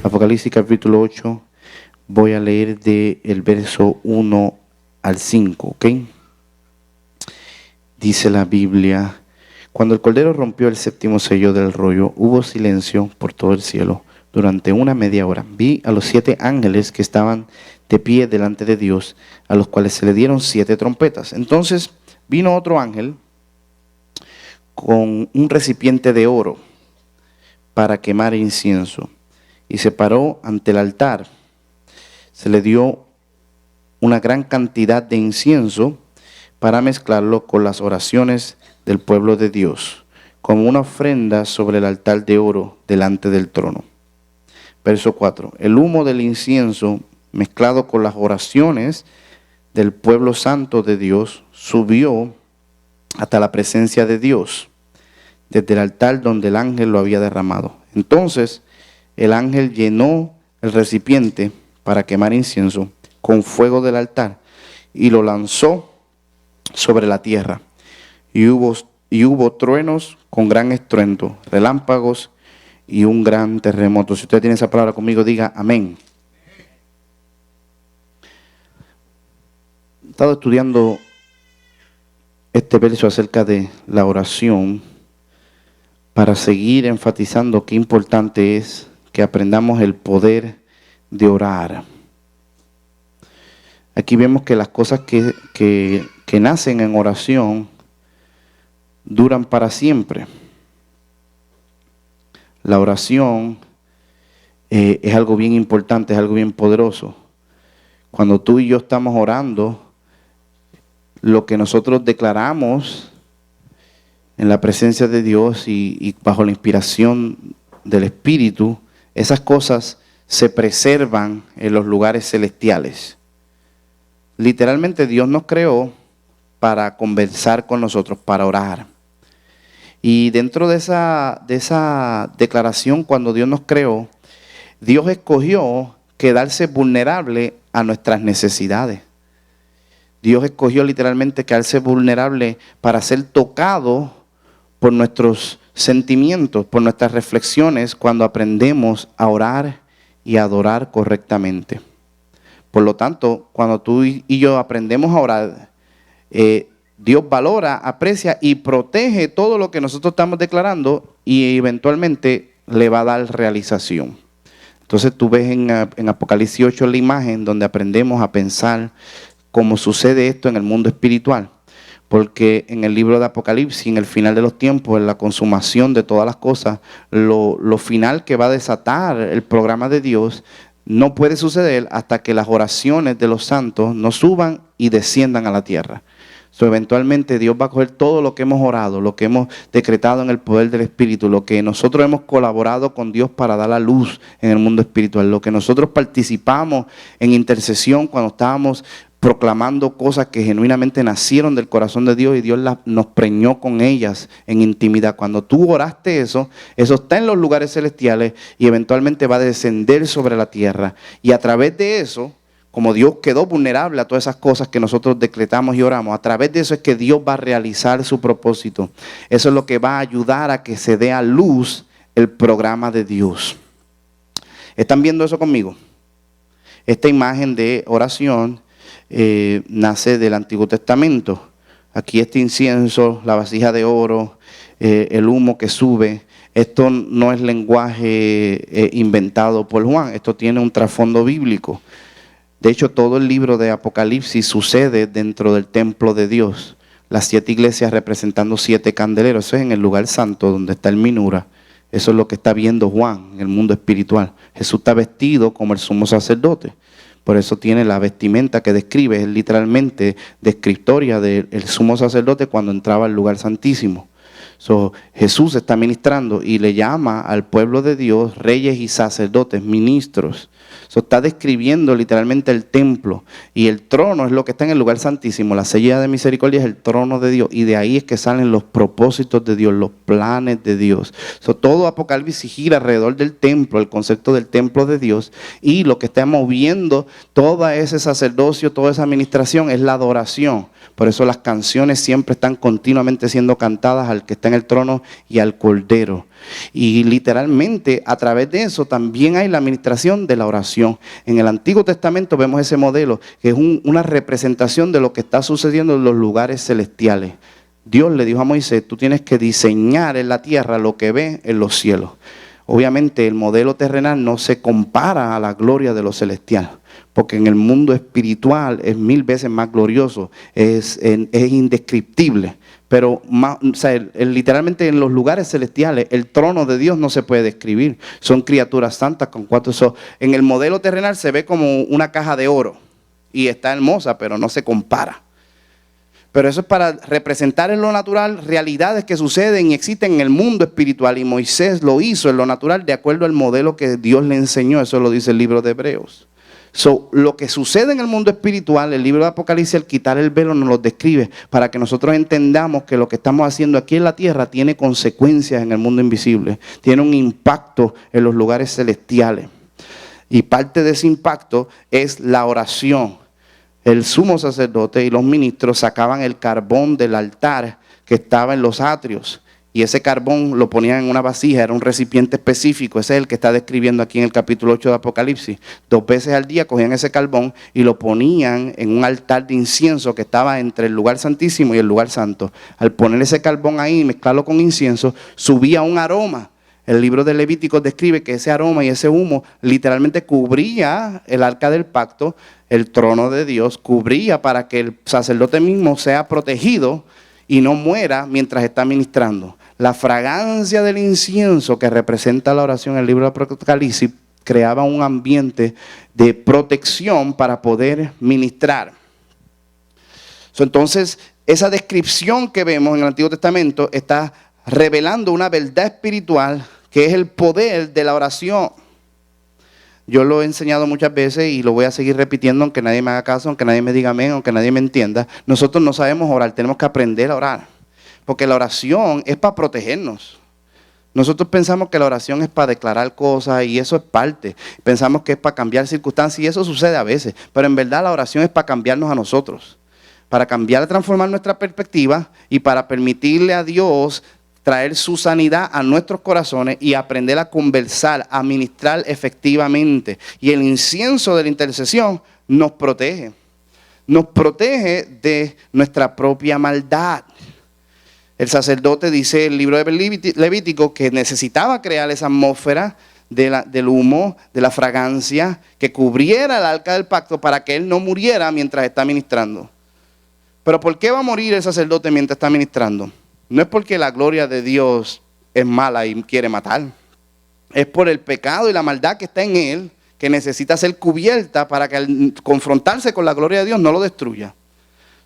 Apocalipsis capítulo 8, voy a leer del verso 1 al 5, ¿ok? Dice la Biblia: cuando el Cordero rompió el séptimo sello del rollo, hubo silencio por todo el cielo durante una media hora. Vi a los 7 ángeles que estaban de pie delante de Dios, a los cuales se le dieron 7 trompetas. Entonces vino otro ángel con un recipiente de oro para quemar incienso, y se paró ante el altar. Se le dio una gran cantidad de incienso para mezclarlo con las oraciones del pueblo de Dios, como una ofrenda sobre el altar de oro delante del trono. Verso 4. El humo del incienso mezclado con las oraciones del pueblo santo de Dios subió hasta la presencia de Dios, desde el altar donde el ángel lo había derramado. Entonces el ángel llenó el recipiente para quemar incienso con fuego del altar y lo lanzó sobre la tierra. Y hubo truenos con gran estruendo, relámpagos y un gran terremoto. Si usted tiene esa palabra conmigo, diga amén. He estado estudiando este verso acerca de la oración para seguir enfatizando qué importante es que aprendamos el poder de orar. Aquí vemos que las cosas que nacen en oración duran para siempre. La oración es algo bien importante, es algo bien poderoso. Cuando tú y yo estamos orando, lo que nosotros declaramos en la presencia de Dios y bajo la inspiración del Espíritu, esas cosas se preservan en los lugares celestiales. Literalmente Dios nos creó para conversar con nosotros, para orar. Y dentro de esa declaración, cuando Dios nos creó, Dios escogió quedarse vulnerable a nuestras necesidades. Dios escogió literalmente quedarse vulnerable para ser tocado por nuestros sentimientos, por nuestras reflexiones, cuando aprendemos a orar y a adorar correctamente. Por lo tanto, cuando tú y yo aprendemos a orar, Dios valora, aprecia y protege todo lo que nosotros estamos declarando, y eventualmente le va a dar realización. Entonces tú ves en Apocalipsis 8 la imagen donde aprendemos a pensar cómo sucede esto en el mundo espiritual. Porque en el libro de Apocalipsis, en el final de los tiempos, en la consumación de todas las cosas, lo final que va a desatar el programa de Dios no puede suceder hasta que las oraciones de los santos no suban y desciendan a la tierra. Eventualmente Dios va a coger todo lo que hemos orado, lo que hemos decretado en el poder del Espíritu, lo que nosotros hemos colaborado con Dios para dar la luz en el mundo espiritual, lo que nosotros participamos en intercesión cuando estábamos proclamando cosas que genuinamente nacieron del corazón de Dios y Dios nos preñó con ellas en intimidad. Cuando tú oraste eso está en los lugares celestiales y eventualmente va a descender sobre la tierra. Y a través de eso, como Dios quedó vulnerable a todas esas cosas que nosotros decretamos y oramos, a través de eso es que Dios va a realizar su propósito. Eso es lo que va a ayudar a que se dé a luz el programa de Dios. ¿Están viendo eso conmigo? Esta imagen de oración nace del Antiguo Testamento. Aquí este incienso, la vasija de oro, el humo que sube. Esto no es lenguaje inventado por Juan, esto tiene un trasfondo bíblico. De hecho, todo el libro de Apocalipsis sucede dentro del templo de Dios. Las 7 iglesias representando 7 candeleros. Eso es en el lugar santo donde está el minura. Eso es lo que está viendo Juan en el mundo espiritual. Jesús está vestido como el sumo sacerdote. Por eso tiene la vestimenta que describe, es literalmente descriptoria del sumo sacerdote cuando entraba al lugar santísimo. Jesús está ministrando y le llama al pueblo de Dios reyes y sacerdotes, ministros. Está describiendo literalmente el templo, y el trono es lo que está en el lugar santísimo. La silla de misericordia es el trono de Dios, y de ahí es que salen los propósitos de Dios, los planes de Dios. Todo Apocalipsis gira alrededor del templo, el concepto del templo de Dios, y lo que está moviendo todo ese sacerdocio, toda esa administración es la adoración. Por eso las canciones siempre están continuamente siendo cantadas al que está en el trono y al Cordero. Y literalmente a través de eso también hay la administración de la oración. En el Antiguo Testamento vemos ese modelo, que es una representación de lo que está sucediendo en los lugares celestiales. Dios le dijo a Moisés, tú tienes que diseñar en la tierra lo que ves en los cielos. Obviamente el modelo terrenal no se compara a la gloria de lo celestial, porque en el mundo espiritual es 1000 veces más glorioso, es indescriptible. Pero literalmente en los lugares celestiales el trono de Dios no se puede describir. Son criaturas santas con 4 ojos. En el modelo terrenal se ve como una caja de oro y está hermosa, pero no se compara. Pero eso es para representar en lo natural realidades que suceden y existen en el mundo espiritual. Y Moisés lo hizo en lo natural de acuerdo al modelo que Dios le enseñó. Eso lo dice el libro de Hebreos. Lo que sucede en el mundo espiritual, el libro de Apocalipsis, al quitar el velo, nos lo describe para que nosotros entendamos que lo que estamos haciendo aquí en la tierra tiene consecuencias en el mundo invisible. Tiene un impacto en los lugares celestiales. Y parte de ese impacto es la oración. El sumo sacerdote y los ministros sacaban el carbón del altar que estaba en los atrios y ese carbón lo ponían en una vasija, era un recipiente específico. Ese es el que está describiendo aquí en el capítulo 8 de Apocalipsis. 2 veces al día cogían ese carbón y lo ponían en un altar de incienso que estaba entre el lugar santísimo y el lugar santo. Al poner ese carbón ahí y mezclarlo con incienso, subía un aroma. El libro de Levítico describe que ese aroma y ese humo literalmente cubría el arca del pacto, el trono de Dios, cubría para que el sacerdote mismo sea protegido y no muera mientras está ministrando. La fragancia del incienso que representa la oración en el libro de Apocalipsis creaba un ambiente de protección para poder ministrar. Entonces, esa descripción que vemos en el Antiguo Testamento está revelando una verdad espiritual que es el poder de la oración. Yo lo he enseñado muchas veces y lo voy a seguir repitiendo, aunque nadie me haga caso, aunque nadie me diga amén, aunque nadie me entienda. Nosotros no sabemos orar, tenemos que aprender a orar. Porque la oración es para protegernos. Nosotros pensamos que la oración es para declarar cosas y eso es parte. Pensamos que es para cambiar circunstancias y eso sucede a veces. Pero en verdad la oración es para cambiarnos a nosotros. Para cambiar, transformar nuestra perspectiva y para permitirle a Dios traer su sanidad a nuestros corazones y aprender a conversar, a ministrar efectivamente. Y el incienso de la intercesión nos protege. Nos protege de nuestra propia maldad. El sacerdote dice en el libro de Levítico que necesitaba crear esa atmósfera del humo, de la fragancia, que cubriera el arca del pacto para que él no muriera mientras está ministrando. Pero ¿por qué va a morir el sacerdote mientras está ministrando? No es porque la gloria de Dios es mala y quiere matar. Es por el pecado y la maldad que está en él, que necesita ser cubierta para que al confrontarse con la gloria de Dios no lo destruya.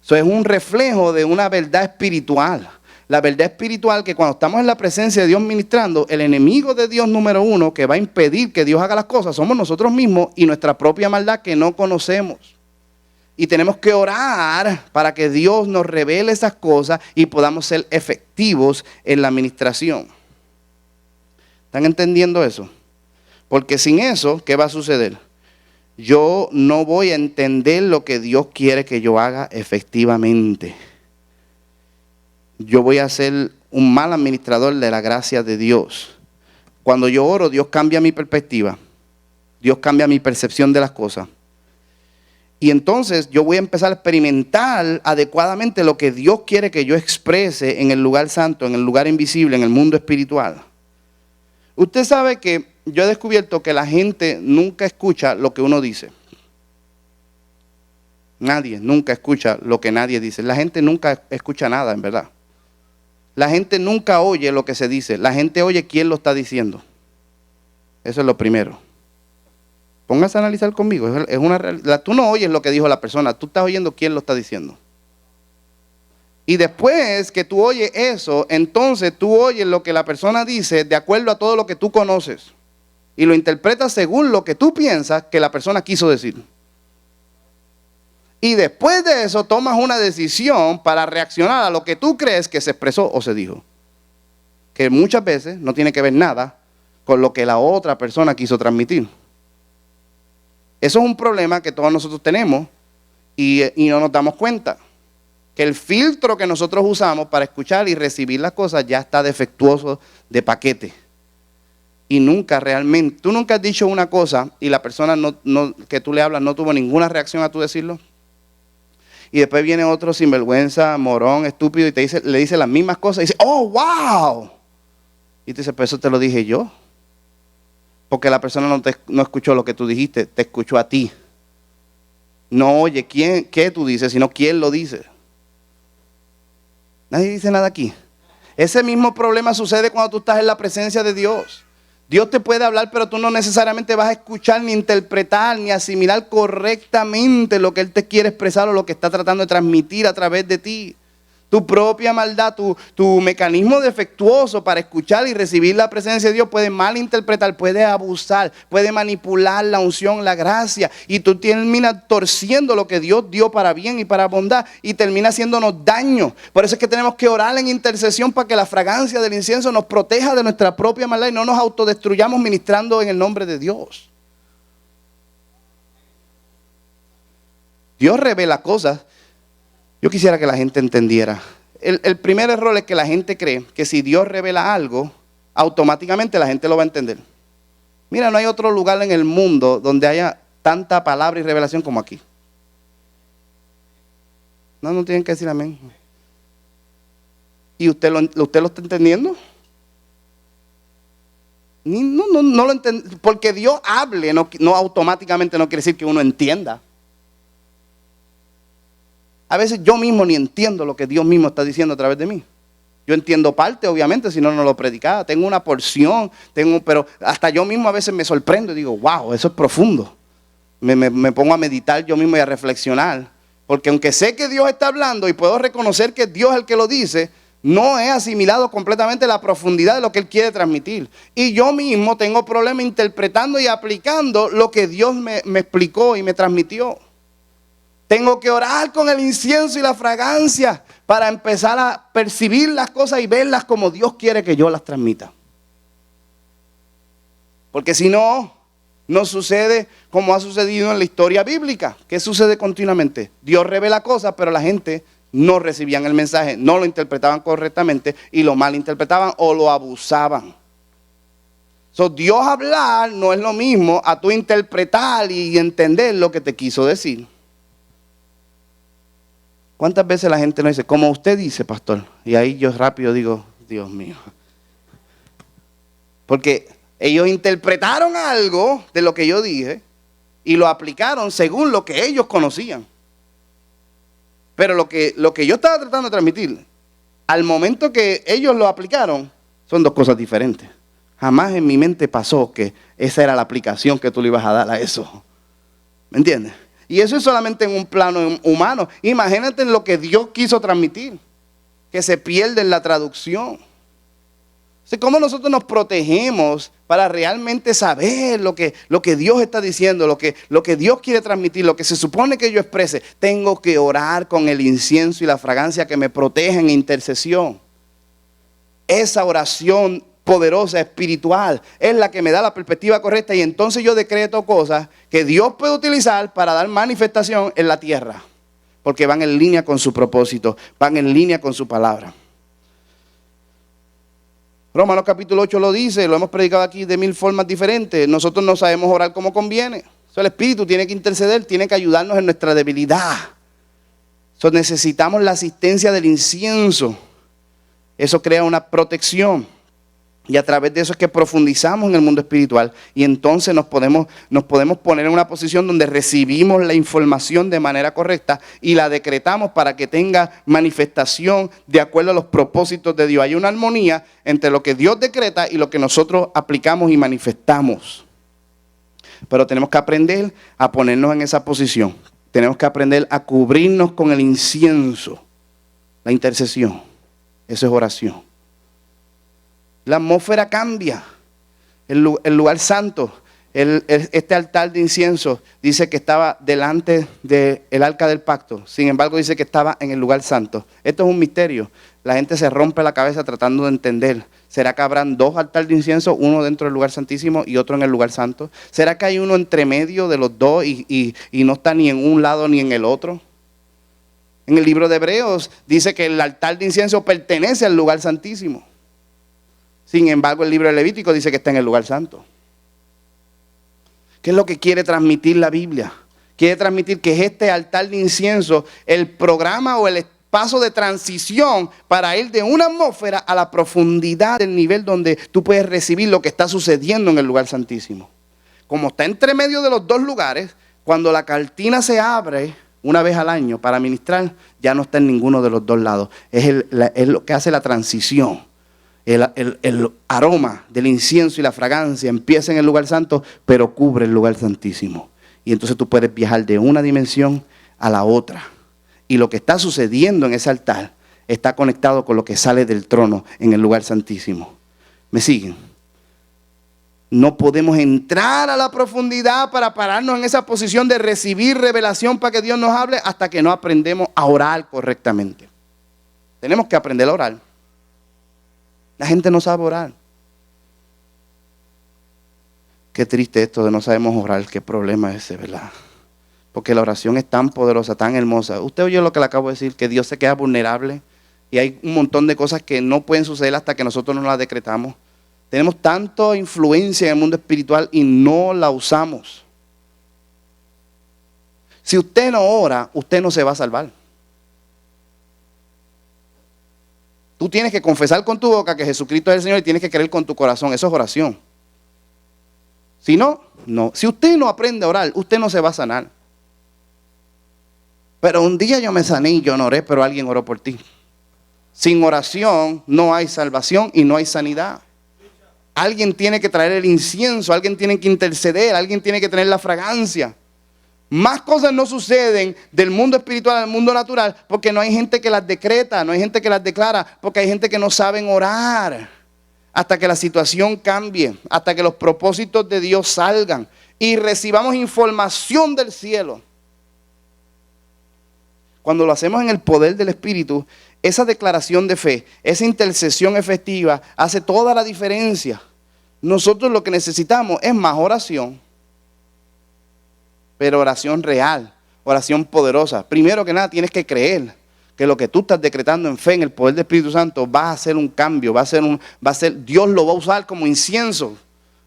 Eso es un reflejo de una verdad espiritual. La verdad espiritual que cuando estamos en la presencia de Dios ministrando, el enemigo de Dios número 1 que va a impedir que Dios haga las cosas somos nosotros mismos y nuestra propia maldad que no conocemos. Y tenemos que orar para que Dios nos revele esas cosas y podamos ser efectivos en la administración. ¿Están entendiendo eso? Porque sin eso, ¿qué va a suceder? Yo no voy a entender lo que Dios quiere que yo haga efectivamente. Yo voy a ser un mal administrador de la gracia de Dios. Cuando yo oro, Dios cambia mi perspectiva. Dios cambia mi percepción de las cosas. Y entonces yo voy a empezar a experimentar adecuadamente lo que Dios quiere que yo exprese en el lugar santo, en el lugar invisible, en el mundo espiritual. Usted sabe que yo he descubierto que la gente nunca escucha lo que uno dice. Nadie nunca escucha lo que nadie dice. La gente nunca escucha nada, en verdad. La gente nunca oye lo que se dice. La gente oye quién lo está diciendo. Eso es lo primero. Póngase a analizar conmigo. Es una realidad. Tú no oyes lo que dijo la persona, tú estás oyendo quién lo está diciendo. Y después que tú oyes eso, entonces tú oyes lo que la persona dice de acuerdo a todo lo que tú conoces. Y lo interpretas según lo que tú piensas que la persona quiso decir. Y después de eso tomas una decisión para reaccionar a lo que tú crees que se expresó o se dijo. Que muchas veces no tiene que ver nada con lo que la otra persona quiso transmitir. Eso es un problema que todos nosotros tenemos y no nos damos cuenta. que el filtro que nosotros usamos para escuchar y recibir las cosas ya está defectuoso de paquete. Y nunca realmente, tú nunca has dicho una cosa y la persona que tú le hablas no tuvo ninguna reacción a tú decirlo. Y después viene otro sinvergüenza, morón, estúpido y le dice las mismas cosas y dice, ¡oh, wow! Y te dice, pues eso te lo dije yo. Porque la persona no escuchó lo que tú dijiste, te escuchó a ti. No oye qué tú dices, sino quién lo dice. Nadie dice nada aquí. Ese mismo problema sucede cuando tú estás en la presencia de Dios. Dios te puede hablar, pero tú no necesariamente vas a escuchar, ni interpretar, ni asimilar correctamente lo que Él te quiere expresar o lo que está tratando de transmitir a través de ti. Tu propia maldad, tu mecanismo defectuoso para escuchar y recibir la presencia de Dios puede malinterpretar, puede abusar, puede manipular la unción, la gracia. Y tú terminas torciendo lo que Dios dio para bien y para bondad y termina haciéndonos daño. Por eso es que tenemos que orar en intercesión para que la fragancia del incienso nos proteja de nuestra propia maldad y no nos autodestruyamos ministrando en el nombre de Dios. Dios revela cosas. Yo quisiera que la gente entendiera. El primer error es que la gente cree que si Dios revela algo, automáticamente la gente lo va a entender. Mira, no hay otro lugar en el mundo donde haya tanta palabra y revelación como aquí. No tienen que decir amén. ¿Y usted lo está entendiendo? No lo entiende. Porque Dios hable, no automáticamente no quiere decir que uno entienda. A veces yo mismo ni entiendo lo que Dios mismo está diciendo a través de mí. Yo entiendo parte, obviamente, si no lo predicaba. Tengo una porción, pero hasta yo mismo a veces me sorprendo y digo, wow, eso es profundo. Me pongo a meditar yo mismo y a reflexionar. Porque aunque sé que Dios está hablando y puedo reconocer que Dios es el que lo dice, no he asimilado completamente la profundidad de lo que Él quiere transmitir. Y yo mismo tengo problemas interpretando y aplicando lo que Dios me explicó y me transmitió. Tengo que orar con el incienso y la fragancia para empezar a percibir las cosas y verlas como Dios quiere que yo las transmita. Porque si no, no sucede como ha sucedido en la historia bíblica. ¿Qué sucede continuamente? Dios revela cosas, pero la gente no recibían el mensaje, no lo interpretaban correctamente y lo malinterpretaban o lo abusaban. Dios hablar no es lo mismo a tú interpretar y entender lo que te quiso decir. ¿Cuántas veces la gente nos dice, como usted dice, pastor? Y ahí yo rápido digo, Dios mío. Porque ellos interpretaron algo de lo que yo dije y lo aplicaron según lo que ellos conocían. Pero lo que yo estaba tratando de transmitir, al momento que ellos lo aplicaron, son dos cosas diferentes. Jamás en mi mente pasó que esa era la aplicación que tú le ibas a dar a eso. ¿Me entiendes? Y eso es solamente en un plano humano. Imagínate en lo que Dios quiso transmitir, que se pierde en la traducción. ¿Cómo nosotros nos protegemos para realmente saber lo que Dios está diciendo, lo que Dios quiere transmitir, lo que se supone que yo exprese? Tengo que orar con el incienso y la fragancia que me protegen en intercesión. Esa oración poderosa, espiritual, es la que me da la perspectiva correcta y entonces yo decreto cosas que Dios puede utilizar para dar manifestación en la tierra, porque van en línea con su propósito, van en línea con su palabra. Romanos capítulo 8 lo dice, lo hemos predicado aquí de 1000 formas diferentes. Nosotros no sabemos orar como conviene. El Espíritu tiene que interceder, tiene que ayudarnos en nuestra debilidad. Necesitamos la asistencia del incienso. Eso crea una protección. Y a través de eso es que profundizamos en el mundo espiritual y entonces nos podemos poner en una posición donde recibimos la información de manera correcta y la decretamos para que tenga manifestación de acuerdo a los propósitos de Dios. Hay una armonía entre lo que Dios decreta y lo que nosotros aplicamos y manifestamos. Pero tenemos que aprender a ponernos en esa posición. Tenemos que aprender a cubrirnos con el incienso, la intercesión. Eso es oración. La atmósfera cambia. El lugar santo, este altar de incienso, dice que estaba delante del arca del pacto. Sin embargo, dice que estaba en el lugar santo. Esto es un misterio. La gente se rompe la cabeza tratando de entender. ¿Será que habrán dos altares de incienso, uno dentro del lugar santísimo y otro en el lugar santo? ¿Será que hay uno entre medio de los dos y no está ni en un lado ni en el otro? En el libro de Hebreos dice que el altar de incienso pertenece al lugar santísimo. Sin embargo, el libro de Levítico dice que está en el lugar santo. ¿Qué es lo que quiere transmitir la Biblia? Quiere transmitir que es este altar de incienso el programa o el paso de transición para ir de una atmósfera a la profundidad del nivel donde tú puedes recibir lo que está sucediendo en el lugar santísimo. Como está entre medio de los dos lugares, cuando la cortina se abre una vez al año para ministrar, ya no está en ninguno de los dos lados. Es lo que hace la transición. El aroma del incienso y la fragancia empieza en el lugar santo, pero cubre el lugar santísimo. Y entonces tú puedes viajar de una dimensión a la otra. Y lo que está sucediendo en ese altar está conectado con lo que sale del trono en el lugar santísimo. ¿Me siguen? No podemos entrar a la profundidad para pararnos en esa posición de recibir revelación para que Dios nos hable hasta que no aprendemos a orar correctamente. Tenemos que aprender a orar. La gente no sabe orar. Qué triste esto de no sabemos orar. Qué problema es ese, ¿verdad? Porque la oración es tan poderosa, tan hermosa. Usted oyó lo que le acabo de decir, que Dios se queda vulnerable. Y hay un montón de cosas que no pueden suceder hasta que nosotros no las decretamos. Tenemos tanta influencia en el mundo espiritual y no la usamos. Si usted no ora, usted no se va a salvar. Tú tienes que confesar con tu boca que Jesucristo es el Señor y tienes que creer con tu corazón. Eso es oración. Si no, no. Si usted no aprende a orar, usted no se va a sanar. Pero un día yo me sané y yo no oré, pero alguien oró por ti. Sin oración no hay salvación y no hay sanidad. Alguien tiene que traer el incienso, alguien tiene que interceder, alguien tiene que tener la fragancia. Más cosas no suceden del mundo espiritual al mundo natural porque no hay gente que las decreta, no hay gente que las declara, porque hay gente que no saben orar hasta que la situación cambie, hasta que los propósitos de Dios salgan y recibamos información del cielo. Cuando lo hacemos en el poder del Espíritu, esa declaración de fe, esa intercesión efectiva hace toda la diferencia. Nosotros lo que necesitamos es más oración, pero oración real, oración poderosa. Primero que nada tienes que creer que lo que tú estás decretando en fe, en el poder del Espíritu Santo, va a hacer un cambio, Dios lo va a usar como incienso.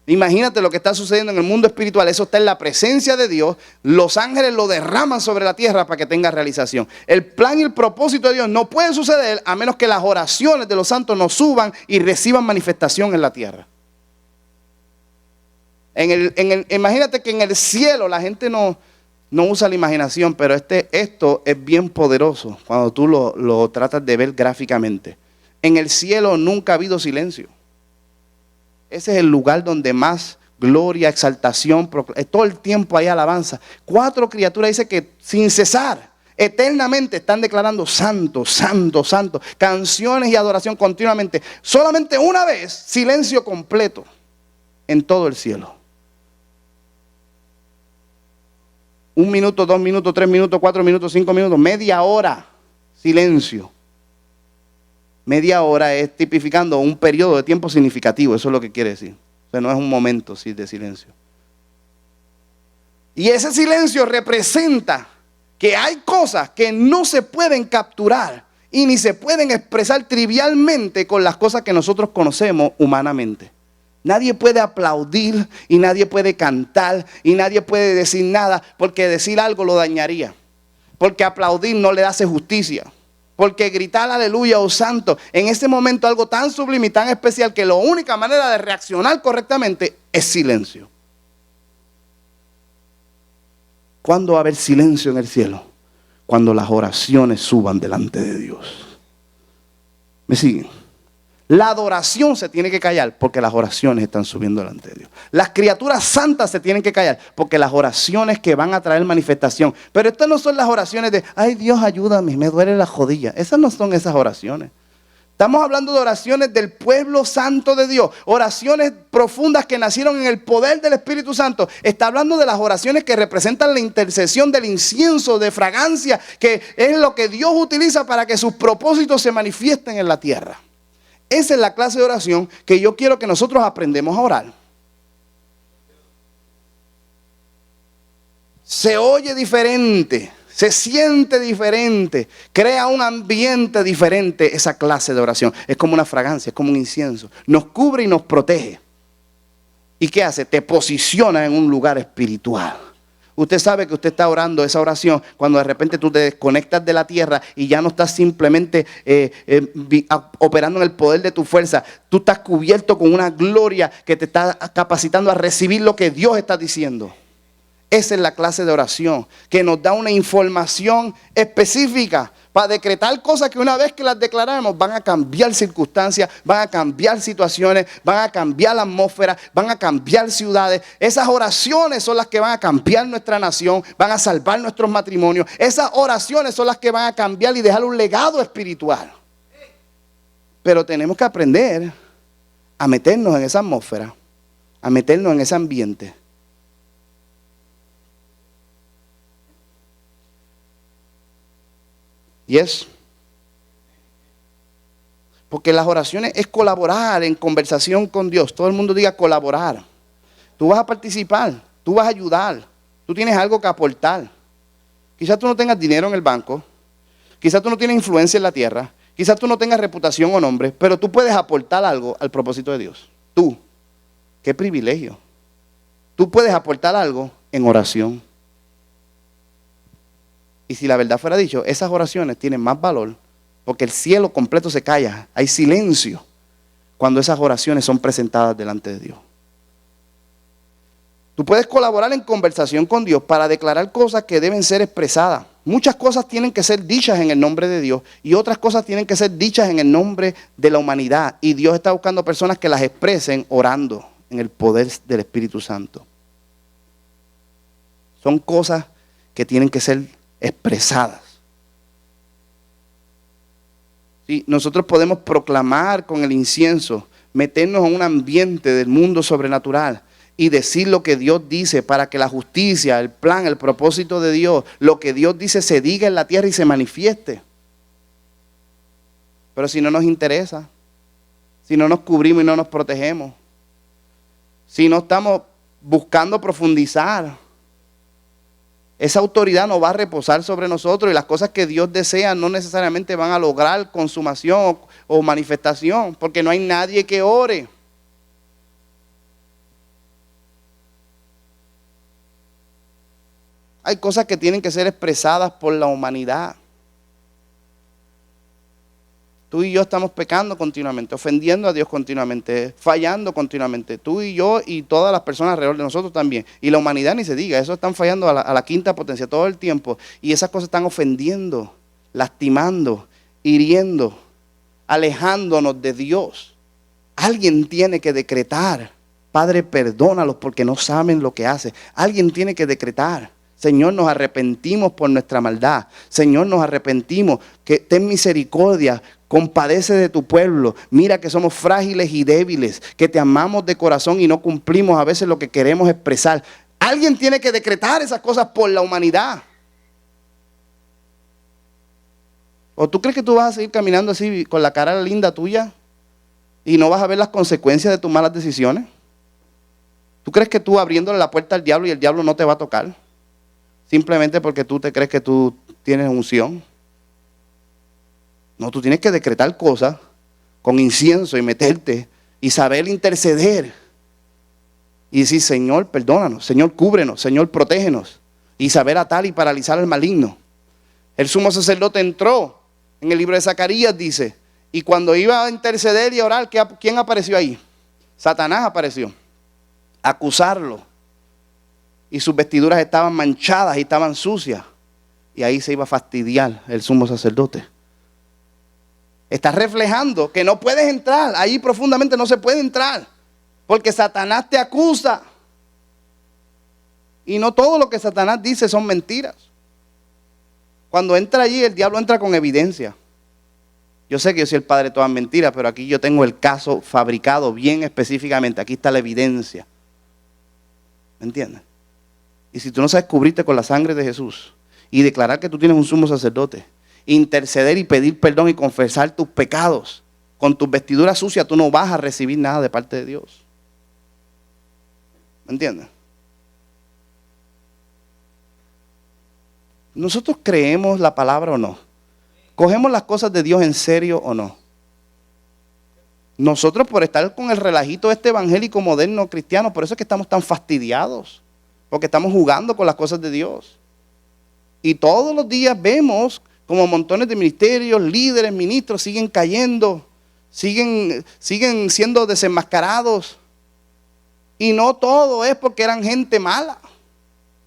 Imagínate lo que está sucediendo en el mundo espiritual. Eso está en la presencia de Dios. Los ángeles lo derraman sobre la tierra para que tenga realización. El plan y el propósito de Dios no pueden suceder a menos que las oraciones de los santos nos suban y reciban manifestación en la tierra. Imagínate que en el cielo la gente no usa la imaginación, pero esto es bien poderoso cuando tú lo tratas de ver gráficamente. En el cielo nunca ha habido silencio. Ese es el lugar donde más gloria, exaltación, todo el tiempo hay alabanza. 4 criaturas dice que sin cesar, eternamente están declarando santo, santo, santo. Canciones y adoración continuamente. Solamente una vez, silencio completo en todo el cielo. 1 minuto, 2 minutos, 3 minutos, 4 minutos, 5 minutos, media hora, silencio. Media hora es tipificando un periodo de tiempo significativo, eso es lo que quiere decir. O sea, no es un momento de silencio. Y ese silencio representa que hay cosas que no se pueden capturar y ni se pueden expresar trivialmente con las cosas que nosotros conocemos humanamente. Nadie puede aplaudir y nadie puede cantar y nadie puede decir nada porque decir algo lo dañaría. Porque aplaudir no le hace justicia. Porque gritar aleluya o santo en ese momento algo tan sublime y tan especial que la única manera de reaccionar correctamente es silencio. ¿Cuándo va a haber silencio en el cielo? Cuando las oraciones suban delante de Dios. ¿Me siguen? La adoración se tiene que callar porque las oraciones están subiendo delante de Dios. Las criaturas santas se tienen que callar porque las oraciones que van a traer manifestación. Pero estas no son las oraciones de, ay Dios ayúdame, me duele la rodilla. Esas no son esas oraciones. Estamos hablando de oraciones del pueblo santo de Dios. Oraciones profundas que nacieron en el poder del Espíritu Santo. Está hablando de las oraciones que representan la intercesión del incienso, de fragancia, que es lo que Dios utiliza para que sus propósitos se manifiesten en la tierra. Esa es la clase de oración que yo quiero que nosotros aprendamos a orar. Se oye diferente, Se siente diferente, crea un ambiente diferente esa clase de oración. Es como una fragancia, es como un incienso. Nos cubre y nos protege. ¿Y qué hace? Te posiciona en un lugar espiritual. Usted sabe que usted está orando esa oración cuando de repente tú te desconectas de la tierra y ya no estás simplemente operando en el poder de tu fuerza. Tú estás cubierto con una gloria que te está capacitando a recibir lo que Dios está diciendo. Esa es la clase de oración que nos da una información específica para decretar cosas que una vez que las declaramos van a cambiar circunstancias, van a cambiar situaciones, van a cambiar la atmósfera, van a cambiar ciudades. Esas oraciones son las que van a cambiar nuestra nación, van a salvar nuestros matrimonios. Esas oraciones son las que van a cambiar y dejar un legado espiritual. Pero tenemos que aprender a meternos en esa atmósfera, a meternos en ese ambiente. Y es porque las oraciones es colaborar en conversación con Dios. Todo el mundo diga colaborar. Tú vas a participar, tú vas a ayudar, tú tienes algo que aportar. Quizás tú no tengas dinero en el banco, quizás tú no tienes influencia en la tierra, quizás tú no tengas reputación o nombre, pero tú puedes aportar algo al propósito de Dios. Tú, qué privilegio. Tú puedes aportar algo en oración. Y si la verdad fuera dicho, esas oraciones tienen más valor porque el cielo completo se calla. Hay silencio cuando esas oraciones son presentadas delante de Dios. Tú puedes colaborar en conversación con Dios para declarar cosas que deben ser expresadas. Muchas cosas tienen que ser dichas en el nombre de Dios y otras cosas tienen que ser dichas en el nombre de la humanidad. Y Dios está buscando personas que las expresen orando en el poder del Espíritu Santo. Son cosas que tienen que ser expresadas. Sí, nosotros podemos proclamar con el incienso, meternos en un ambiente del mundo sobrenatural y decir lo que Dios dice para que la justicia, el plan, el propósito de Dios, lo que Dios dice se diga en la tierra y se manifieste. Pero si no nos interesa, si no nos cubrimos y no nos protegemos, si no estamos buscando profundizar, esa autoridad no va a reposar sobre nosotros y las cosas que Dios desea no necesariamente van a lograr consumación o manifestación, porque no hay nadie que ore. Hay cosas que tienen que ser expresadas por la humanidad. Tú y yo estamos pecando continuamente, ofendiendo a Dios continuamente, fallando continuamente. Tú y yo y todas las personas alrededor de nosotros también. Y la humanidad ni se diga, eso están fallando a la quinta potencia todo el tiempo. Y esas cosas están ofendiendo, lastimando, hiriendo, alejándonos de Dios. Alguien tiene que decretar, Padre, perdónalos porque no saben lo que hacen. Alguien tiene que decretar. Señor, nos arrepentimos por nuestra maldad. Señor, nos arrepentimos. Que ten misericordia, compadece de tu pueblo. Mira que somos frágiles y débiles, que te amamos de corazón y no cumplimos a veces lo que queremos expresar. Alguien tiene que decretar esas cosas por la humanidad. ¿O tú crees que tú vas a seguir caminando así con la cara linda tuya y no vas a ver las consecuencias de tus malas decisiones? ¿Tú crees que tú abriéndole la puerta al diablo y el diablo no te va a tocar? Simplemente porque tú te crees que tú tienes unción. No, tú tienes que decretar cosas con incienso y meterte y saber interceder. Y decir, Señor, perdónanos, Señor, cúbrenos, Señor, protégenos. Y saber atar y paralizar al maligno. El sumo sacerdote entró en el libro de Zacarías, dice, y cuando iba a interceder y a orar, ¿quién apareció ahí? Satanás apareció. A acusarlo. Y sus vestiduras estaban manchadas y estaban sucias. Y ahí se iba a fastidiar el sumo sacerdote. Está reflejando que no puedes entrar. Ahí profundamente no se puede entrar. Porque Satanás te acusa. Y no todo lo que Satanás dice son mentiras. Cuando entra allí, el diablo entra con evidencia. Yo sé que yo soy el padre de todas mentiras, pero aquí yo tengo el caso fabricado bien específicamente. Aquí está la evidencia. ¿Me entiendes? Y si tú no sabes cubrirte con la sangre de Jesús y declarar que tú tienes un sumo sacerdote, interceder y pedir perdón y confesar tus pecados con tus vestiduras sucias, tú no vas a recibir nada de parte de Dios. ¿Me entiendes? ¿Nosotros creemos la palabra o no? ¿Cogemos las cosas de Dios en serio o no? Nosotros por estar con el relajito este evangélico moderno cristiano, por eso es que estamos tan fastidiados, porque estamos jugando con las cosas de Dios. Y todos los días vemos como montones de ministerios, líderes, ministros siguen cayendo, siguen siendo desenmascarados. Y no todo es porque eran gente mala,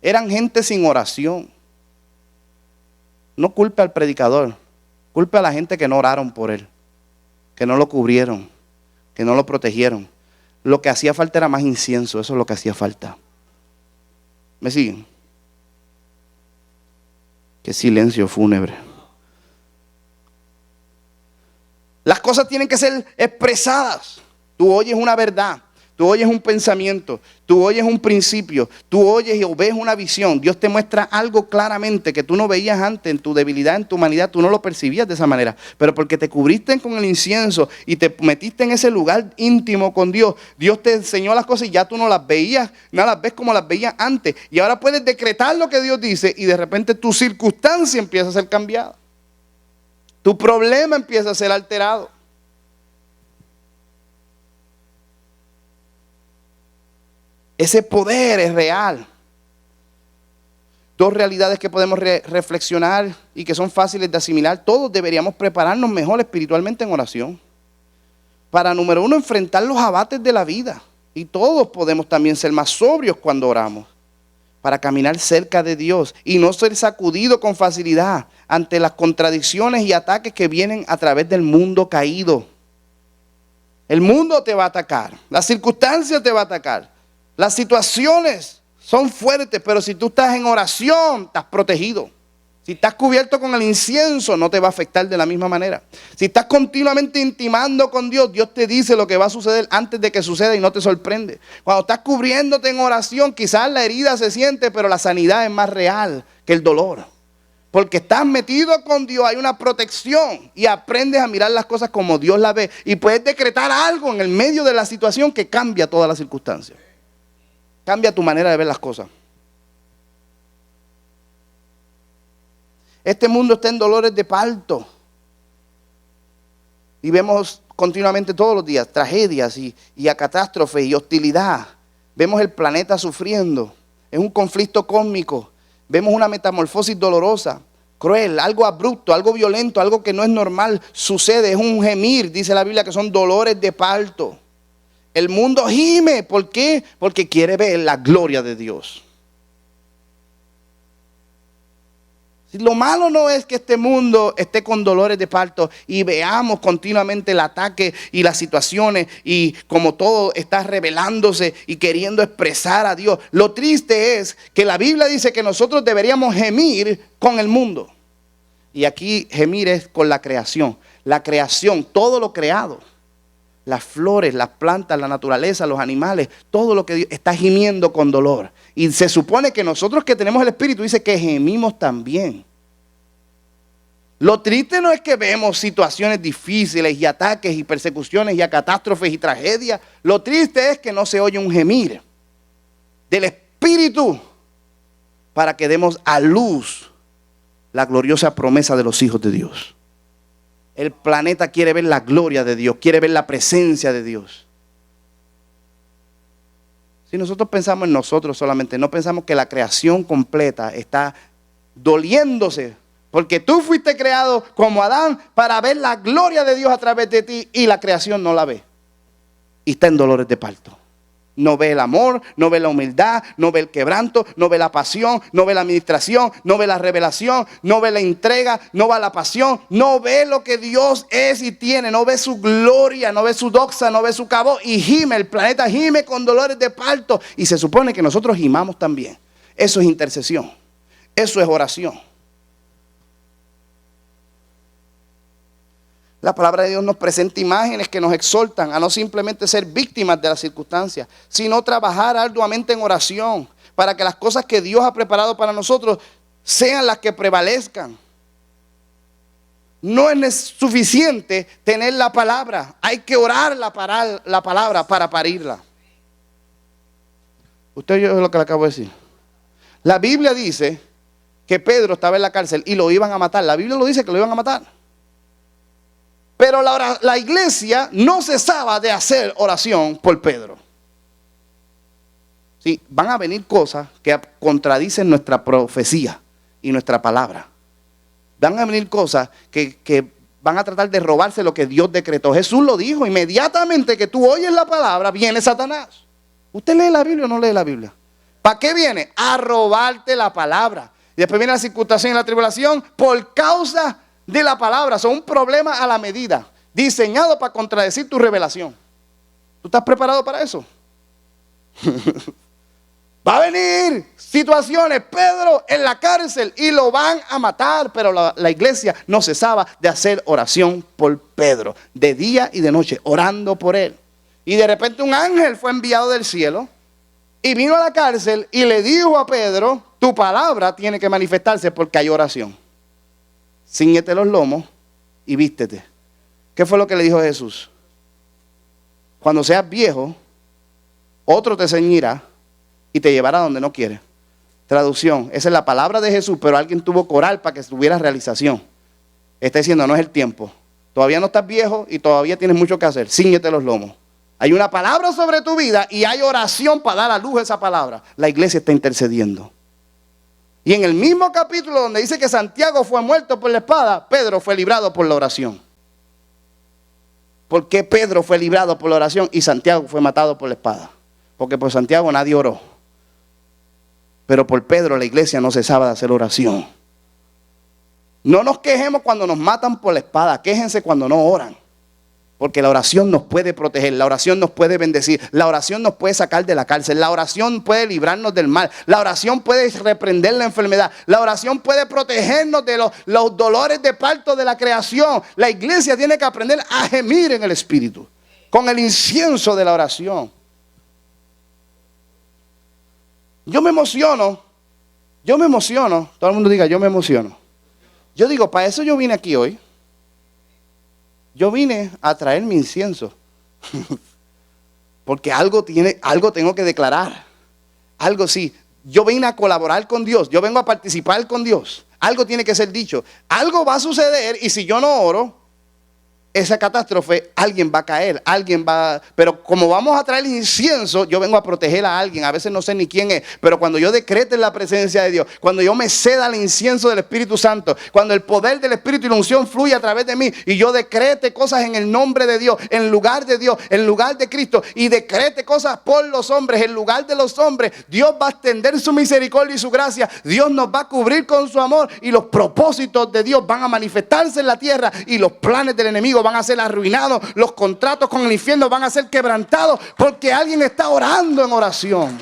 eran gente sin oración. No culpe al predicador, culpe a la gente que no oraron por él, que no lo cubrieron, que no lo protegieron. Lo que hacía falta era más incienso, eso es lo que hacía falta. ¿Me siguen? Qué silencio fúnebre. Las cosas tienen que ser expresadas. Tú oyes una verdad, tú oyes un pensamiento, tú oyes un principio, tú oyes o ves una visión. Dios te muestra algo claramente que tú no veías antes en tu debilidad, en tu humanidad. Tú no lo percibías de esa manera. Pero porque te cubriste con el incienso y te metiste en ese lugar íntimo con Dios, Dios te enseñó las cosas y ya tú no las veías, no las ves como las veías antes. Y ahora puedes decretar lo que Dios dice y de repente tu circunstancia empieza a ser cambiada. Tu problema empieza a ser alterado. Ese poder es real. Dos realidades que podemos reflexionar y que son fáciles de asimilar. Todos deberíamos prepararnos mejor espiritualmente en oración. Para, número uno, enfrentar los abates de la vida. Y todos podemos también ser más sobrios cuando oramos. Para caminar cerca de Dios y no ser sacudido con facilidad ante las contradicciones y ataques que vienen a través del mundo caído. El mundo te va a atacar, las circunstancias te va a atacar, las situaciones son fuertes, pero si tú estás en oración, estás protegido. Si estás cubierto con el incienso, no te va a afectar de la misma manera. Si estás continuamente intimando con Dios, Dios te dice lo que va a suceder antes de que suceda y no te sorprende. Cuando estás cubriéndote en oración, quizás la herida se siente, pero la sanidad es más real que el dolor. Porque estás metido con Dios, hay una protección y aprendes a mirar las cosas como Dios las ve. Y puedes decretar algo en el medio de la situación que cambia todas las circunstancias. Cambia tu manera de ver las cosas. Este mundo está en dolores de parto. Y vemos continuamente todos los días tragedias y catástrofes y hostilidad. Vemos el planeta sufriendo. Es un conflicto cósmico. Vemos una metamorfosis dolorosa, cruel, algo abrupto, algo violento, algo que no es normal. Sucede, es un gemir, dice la Biblia, que son dolores de parto. El mundo gime. ¿Por qué? Porque quiere ver la gloria de Dios. Lo malo no es que este mundo esté con dolores de parto y veamos continuamente el ataque y las situaciones y como todo está revelándose y queriendo expresar a Dios. Lo triste es que la Biblia dice que nosotros deberíamos gemir con el mundo. Y aquí gemir es con la creación. La creación, todo lo creado. Las flores, las plantas, la naturaleza, los animales, todo lo que Dios está gimiendo con dolor. Y se supone que nosotros que tenemos el Espíritu dice que gemimos también. Lo triste no es que vemos situaciones difíciles y ataques y persecuciones y catástrofes y tragedias. Lo triste es que no se oye un gemir del Espíritu para que demos a luz la gloriosa promesa de los hijos de Dios. El planeta quiere ver la gloria de Dios, quiere ver la presencia de Dios. Si nosotros pensamos en nosotros solamente, no pensamos que la creación completa está doliéndose, porque tú fuiste creado como Adán para ver la gloria de Dios a través de ti y la creación no la ve. Y está en dolores de parto. No ve el amor, no ve la humildad, no ve el quebranto, no ve la pasión, no ve la administración, no ve la revelación, no ve la entrega, no ve la pasión, no ve lo que Dios es y tiene, no ve su gloria, no ve su doxa, no ve su cabo y gime, el planeta gime con dolores de parto y se supone que nosotros gimamos también. Eso es intercesión, eso es oración. La palabra de Dios nos presenta imágenes que nos exhortan a no simplemente ser víctimas de las circunstancias, sino trabajar arduamente en oración para que las cosas que Dios ha preparado para nosotros sean las que prevalezcan. No es suficiente tener la palabra, hay que orar la palabra para parirla. Usted oyó lo que le acabo de decir. La Biblia dice que Pedro estaba en la cárcel y lo iban a matar. La Biblia lo dice que lo iban a matar. Pero la iglesia no cesaba de hacer oración por Pedro. Sí, van a venir cosas que contradicen nuestra profecía y nuestra palabra. Van a venir cosas que van a tratar de robarse lo que Dios decretó. Jesús lo dijo, inmediatamente que tú oyes la palabra, viene Satanás. ¿Usted lee la Biblia o no lee la Biblia? ¿Para qué viene? A robarte la palabra. Y después viene la circunstancia y la tribulación por causa de la palabra. Son un problema a la medida, diseñado para contradecir tu revelación. ¿Tú estás preparado para eso? Va a venir situaciones, Pedro en la cárcel y lo van a matar, pero la iglesia no cesaba de hacer oración por Pedro, de día y de noche, orando por él. Y de repente un ángel fue enviado del cielo y vino a la cárcel y le dijo a Pedro, tu palabra tiene que manifestarse porque hay oración. Cíñete los lomos y vístete. ¿Qué fue lo que le dijo Jesús? Cuando seas viejo, otro te ceñirá y te llevará donde no quieres. Traducción, esa es la palabra de Jesús, pero alguien tuvo que orar para que tuviera realización. Está diciendo, no es el tiempo. Todavía no estás viejo y todavía tienes mucho que hacer. Cíñete los lomos. Hay una palabra sobre tu vida y hay oración para dar a luz esa palabra. La iglesia está intercediendo. Y en el mismo capítulo donde dice que Santiago fue muerto por la espada, Pedro fue librado por la oración. ¿Por qué Pedro fue librado por la oración y Santiago fue matado por la espada? Porque por Santiago nadie oró. Pero por Pedro la iglesia no cesaba de hacer oración. No nos quejemos cuando nos matan por la espada, quéjense cuando no oran. Porque la oración nos puede proteger, la oración nos puede bendecir, la oración nos puede sacar de la cárcel, la oración puede librarnos del mal, la oración puede reprender la enfermedad, la oración puede protegernos de los dolores de parto de la creación. La iglesia tiene que aprender a gemir en el Espíritu, con el incienso de la oración. Yo me emociono, todo el mundo diga yo me emociono. Yo digo, para eso yo vine aquí hoy. Yo vine a traer mi incienso. Porque algo tengo que declarar. Algo sí. Yo vine a colaborar con Dios. Yo vengo a participar con Dios. Algo tiene que ser dicho. Algo va a suceder y si yo no oro, esa catástrofe, alguien va a caer, pero como vamos a traer incienso, yo vengo a proteger a alguien, a veces no sé ni quién es, pero cuando yo decrete en la presencia de Dios, cuando yo me ceda al incienso del Espíritu Santo, cuando el poder del Espíritu y la unción fluye a través de mí, y yo decrete cosas en el nombre de Dios, en lugar de Dios, en lugar de Cristo, y decrete cosas por los hombres, en lugar de los hombres, Dios va a extender su misericordia y su gracia, Dios nos va a cubrir con su amor, y los propósitos de Dios van a manifestarse en la tierra, y los planes del enemigo van a ser arruinados, los contratos con el infierno van a ser quebrantados porque alguien está orando en oración.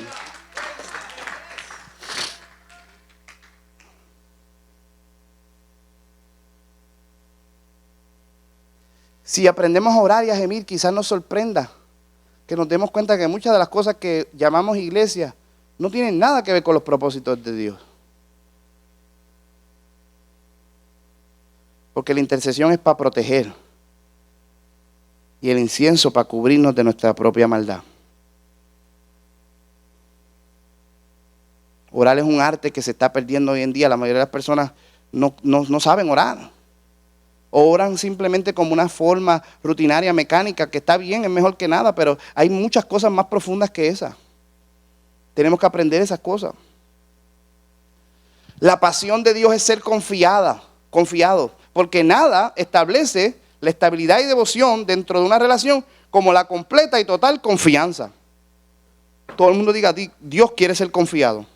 Si aprendemos a orar y a gemir, quizás nos sorprenda que nos demos cuenta que muchas de las cosas que llamamos iglesia no tienen nada que ver con los propósitos de Dios. Porque la intercesión es para proteger. Y el incienso para cubrirnos de nuestra propia maldad. Orar es un arte que se está perdiendo hoy en día. La mayoría de las personas no saben orar. Oran simplemente como una forma rutinaria, mecánica, que está bien, es mejor que nada, pero hay muchas cosas más profundas que esas. Tenemos que aprender esas cosas. La pasión de Dios es ser confiado, porque nada establece la estabilidad y devoción dentro de una relación como la completa y total confianza. Todo el mundo diga, Dios quiere ser confiado.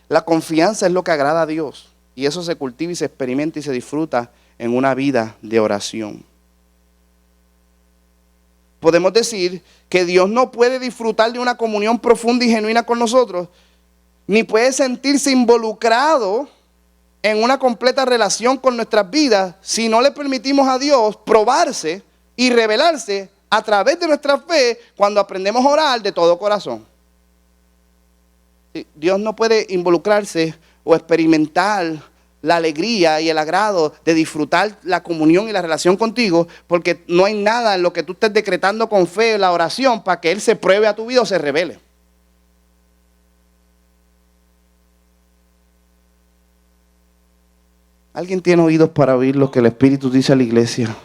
La confianza es lo que agrada a Dios y eso se cultiva y se experimenta y se disfruta en una vida de oración. Podemos decir que Dios no puede disfrutar de una comunión profunda y genuina con nosotros, ni puede sentirse involucrado en una completa relación con nuestras vidas si no le permitimos a Dios probarse y revelarse a través de nuestra fe cuando aprendemos a orar de todo corazón. Dios no puede involucrarse o experimentar la alegría y el agrado de disfrutar la comunión y la relación contigo porque no hay nada en lo que tú estés decretando con fe la oración para que Él se pruebe a tu vida o se revele. ¿Alguien tiene oídos para oír lo que el Espíritu dice a la iglesia?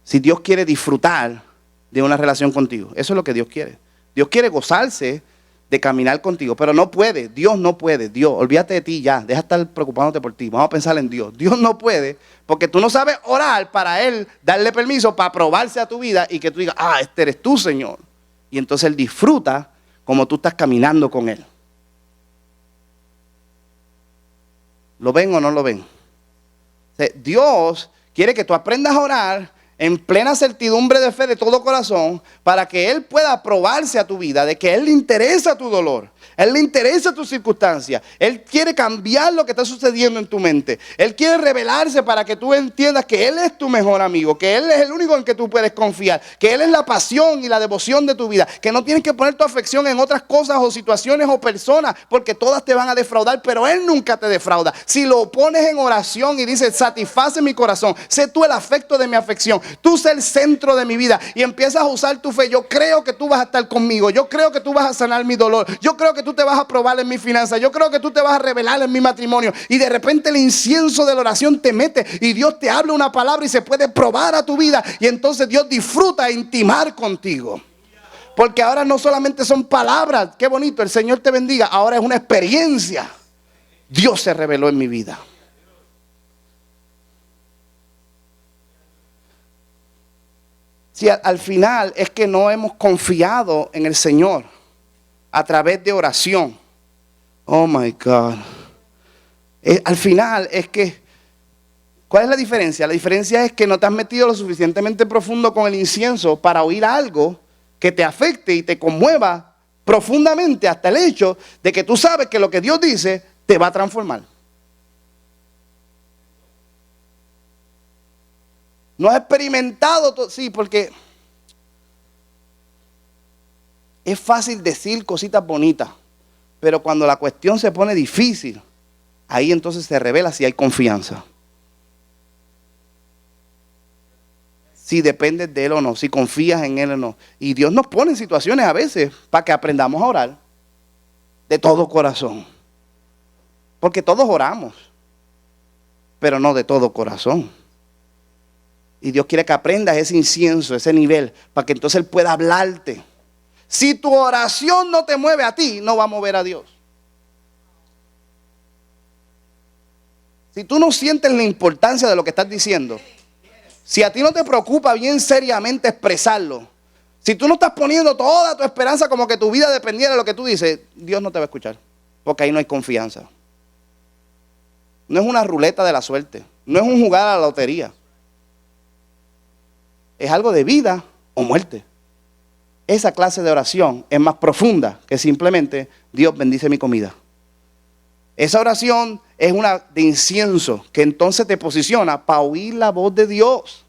Si Dios quiere disfrutar de una relación contigo, eso es lo que Dios quiere. Dios quiere gozarse de caminar contigo, pero no puede, Dios no puede. Dios, olvídate de ti ya, deja de estar preocupándote por ti, vamos a pensar en Dios. Dios no puede, porque tú no sabes orar para Él, darle permiso para probarse a tu vida y que tú digas, este eres tú, Señor. Y entonces Él disfruta como tú estás caminando con Él. ¿Lo ven o no lo ven? O sea, Dios quiere que tú aprendas a orar en plena certidumbre de fe de todo corazón, para que Él pueda probarse a tu vida, de que Él le interesa tu dolor, Él le interesa tu circunstancia, Él quiere cambiar lo que está sucediendo en tu mente, Él quiere revelarse para que tú entiendas que Él es tu mejor amigo, que Él es el único en que tú puedes confiar, que Él es la pasión y la devoción de tu vida, que no tienes que poner tu afección en otras cosas o situaciones o personas, porque todas te van a defraudar, pero Él nunca te defrauda. Si lo pones en oración y dices, satisface mi corazón, sé tú el afecto de mi afección, tú sé el centro de mi vida, y empiezas a usar tu fe. Yo creo que tú vas a estar conmigo, yo creo que tú vas a sanar mi dolor, yo creo que tú te vas a probar en mi finanzas, yo creo que tú te vas a revelar en mi matrimonio, y de repente el incienso de la oración te mete y Dios te habla una palabra y se puede probar a tu vida, y entonces Dios disfruta intimar contigo, porque ahora no solamente son palabras. Qué bonito, el Señor te bendiga, ahora es una experiencia. Dios se reveló en mi vida. Si al final es que no hemos confiado en el Señor a través de oración. Oh my God. Al final es que, ¿cuál es la diferencia? La diferencia es que no te has metido lo suficientemente profundo con el incienso para oír algo que te afecte y te conmueva profundamente hasta el hecho de que tú sabes que lo que Dios dice te va a transformar. No has experimentado todo, sí, porque es fácil decir cositas bonitas, pero cuando la cuestión se pone difícil, ahí entonces se revela si hay confianza. Si dependes de Él o no, si confías en Él o no. Y Dios nos pone en situaciones a veces para que aprendamos a orar de todo corazón. Porque todos oramos, pero no de todo corazón. Y Dios quiere que aprendas ese incienso, ese nivel, para que entonces Él pueda hablarte. Si tu oración no te mueve a ti, no va a mover a Dios. Si tú no sientes la importancia de lo que estás diciendo, si a ti no te preocupa bien seriamente expresarlo, si tú no estás poniendo toda tu esperanza como que tu vida dependiera de lo que tú dices, Dios no te va a escuchar, porque ahí no hay confianza. No es una ruleta de la suerte, no es un jugar a la lotería. Es algo de vida o muerte. Esa clase de oración es más profunda que simplemente Dios bendice mi comida. Esa oración es una de incienso que entonces te posiciona para oír la voz de Dios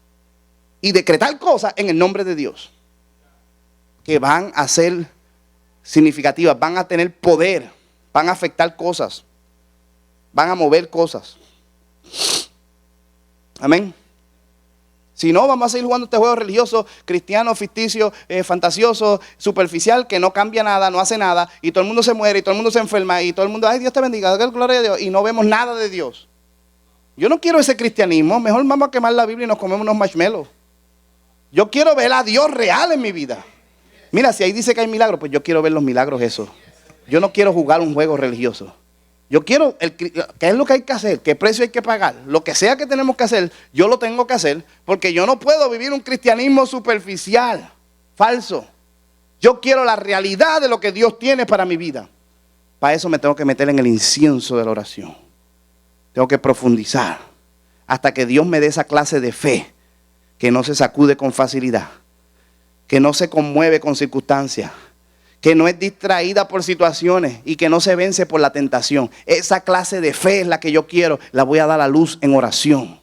y decretar cosas en el nombre de Dios que van a ser significativas, van a tener poder, van a afectar cosas, van a mover cosas. Amén. Si no, vamos a seguir jugando este juego religioso, cristiano, ficticio, fantasioso, superficial, que no cambia nada, no hace nada, y todo el mundo se muere, y todo el mundo se enferma, y todo el mundo, ay, Dios te bendiga, gloria a Dios, y no vemos nada de Dios. Yo no quiero ese cristianismo, mejor vamos a quemar la Biblia y nos comemos unos marshmallows. Yo quiero ver a Dios real en mi vida. Mira, si ahí dice que hay milagros, pues yo quiero ver los milagros esos. Yo no quiero jugar un juego religioso. Yo quiero, ¿qué es lo que hay que hacer? ¿Qué precio hay que pagar? Lo que sea que tenemos que hacer, yo lo tengo que hacer, porque yo no puedo vivir un cristianismo superficial, falso. Yo quiero la realidad de lo que Dios tiene para mi vida. Para eso me tengo que meter en el incienso de la oración. Tengo que profundizar hasta que Dios me dé esa clase de fe que no se sacude con facilidad, que no se conmueve con circunstancias, que no es distraída por situaciones y que no se vence por la tentación. Esa clase de fe es la que yo quiero, la voy a dar a luz en oración.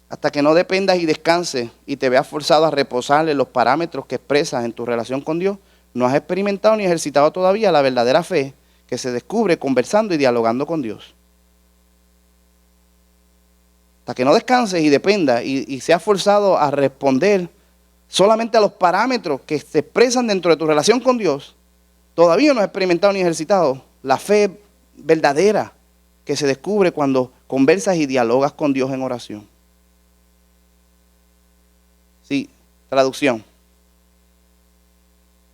Hasta que no dependas y descanses y te veas forzado a reposar en los parámetros que expresas en tu relación con Dios, no has experimentado ni ejercitado todavía la verdadera fe que se descubre conversando y dialogando con Dios. Hasta que no descanses y dependas y seas forzado a responder solamente a los parámetros que se expresan dentro de tu relación con Dios, todavía no has experimentado ni ejercitado la fe verdadera que se descubre cuando conversas y dialogas con Dios en oración. Sí, traducción.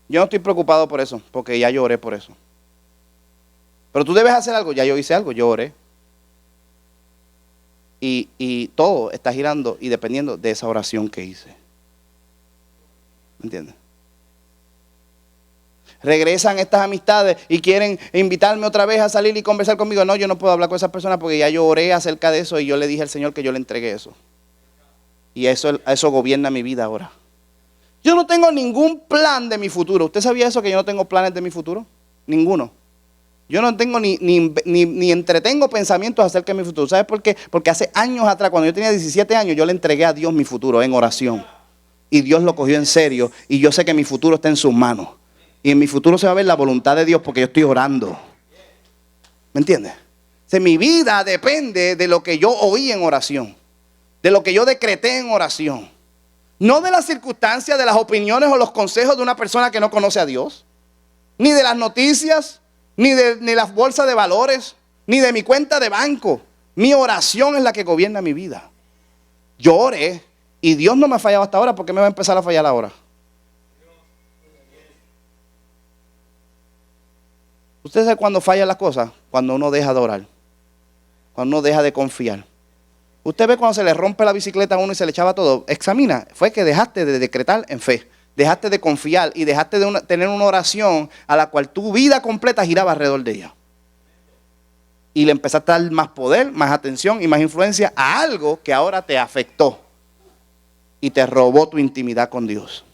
Yo no estoy preocupado por eso, porque ya yo oré por eso. Pero tú debes hacer algo, ya yo hice algo, yo oré. Y todo está girando y dependiendo de esa oración que hice. ¿Me entiendes? Regresan estas amistades y quieren invitarme otra vez a salir y conversar conmigo. No, yo no puedo hablar con esas personas porque ya yo oré acerca de eso y yo le dije al Señor que yo le entregué eso. Y eso gobierna mi vida ahora. Yo no tengo ningún plan de mi futuro. ¿Usted sabía eso, que yo no tengo planes de mi futuro? Ninguno. Yo no tengo ni entretengo pensamientos acerca de mi futuro. ¿Sabes por qué? Porque hace años atrás, cuando yo tenía 17 años, yo le entregué a Dios mi futuro en oración. Y Dios lo cogió en serio. Y yo sé que mi futuro está en sus manos. Y en mi futuro se va a ver la voluntad de Dios porque yo estoy orando. ¿Me entiendes? O sea, mi vida depende de lo que yo oí en oración. De lo que yo decreté en oración. No de las circunstancias, de las opiniones o los consejos de una persona que no conoce a Dios. Ni de las noticias. Ni las bolsas de valores, ni de mi cuenta de banco. Mi oración es la que gobierna mi vida. Yo oré y Dios no me ha fallado hasta ahora. ¿Por qué me va a empezar a fallar ahora? ¿Usted sabe cuándo fallan las cosas? Cuando uno deja de orar. Cuando uno deja de confiar. Usted ve cuando se le rompe la bicicleta a uno y se le echaba todo. Examina, fue que dejaste de decretar en fe. Dejaste de confiar y dejaste de tener una oración a la cual tu vida completa giraba alrededor de ella. Y le empezaste a dar más poder, más atención y más influencia a algo que ahora te afectó y te robó tu intimidad con Dios.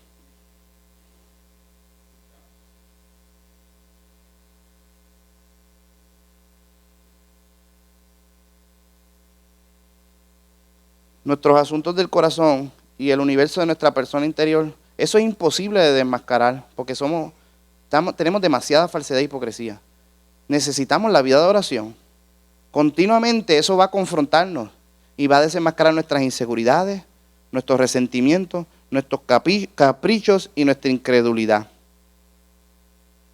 Nuestros asuntos del corazón y el universo de nuestra persona interior, eso es imposible de desmascarar porque tenemos demasiada falsedad e hipocresía. Necesitamos la vida de oración. Continuamente eso va a confrontarnos y va a desenmascarar nuestras inseguridades, nuestros resentimientos, nuestros caprichos y nuestra incredulidad.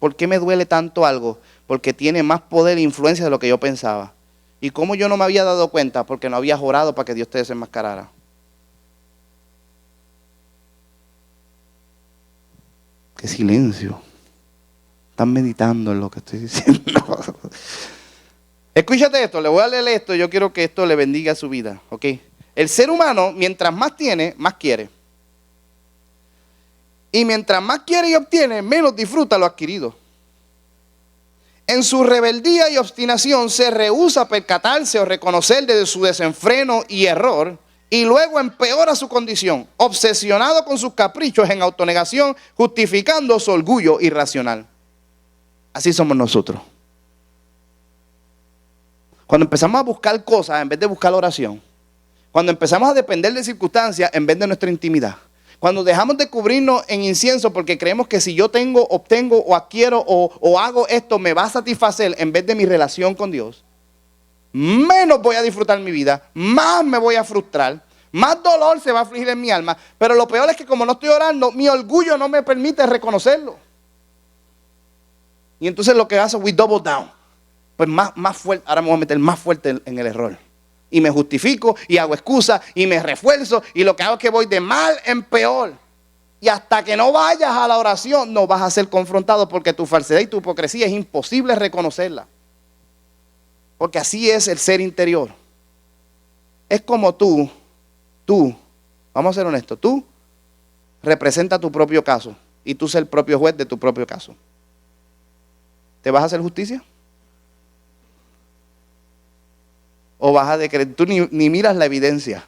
¿Por qué me duele tanto algo? Porque tiene más poder e influencia de lo que yo pensaba. ¿Y cómo yo no me había dado cuenta? Porque no había orado para que Dios te desenmascarara. ¡Qué silencio! Están meditando en lo que estoy diciendo. Escúchate esto, le voy a leer esto. Yo quiero que esto le bendiga su vida. ¿Ok? El ser humano, mientras más tiene, más quiere. Y mientras más quiere y obtiene, menos disfruta lo adquirido. En su rebeldía y obstinación se rehúsa a percatarse o reconocer desde su desenfreno y error. Y luego empeora su condición, obsesionado con sus caprichos en autonegación, justificando su orgullo irracional. Así somos nosotros. Cuando empezamos a buscar cosas en vez de buscar oración. Cuando empezamos a depender de circunstancias en vez de nuestra intimidad. Cuando dejamos de cubrirnos en incienso porque creemos que si yo tengo, obtengo o adquiero o hago esto me va a satisfacer en vez de mi relación con Dios. Menos voy a disfrutar mi vida, más me voy a frustrar, más dolor se va a afligir en mi alma. Pero lo peor es que como no estoy orando, mi orgullo no me permite reconocerlo. Y entonces lo que hace, we double down. Pues más fuerte, ahora me voy a meter más fuerte en el error. Y me justifico y hago excusas y me refuerzo y lo que hago es que voy de mal en peor. Y hasta que no vayas a la oración no vas a ser confrontado porque tu falsedad y tu hipocresía es imposible reconocerla. Porque así es el ser interior. Es como tú, vamos a ser honestos, tú representas tu propio caso y tú ser el propio juez de tu propio caso. ¿Te vas a hacer justicia? ¿O vas a decretar? Tú ni miras la evidencia.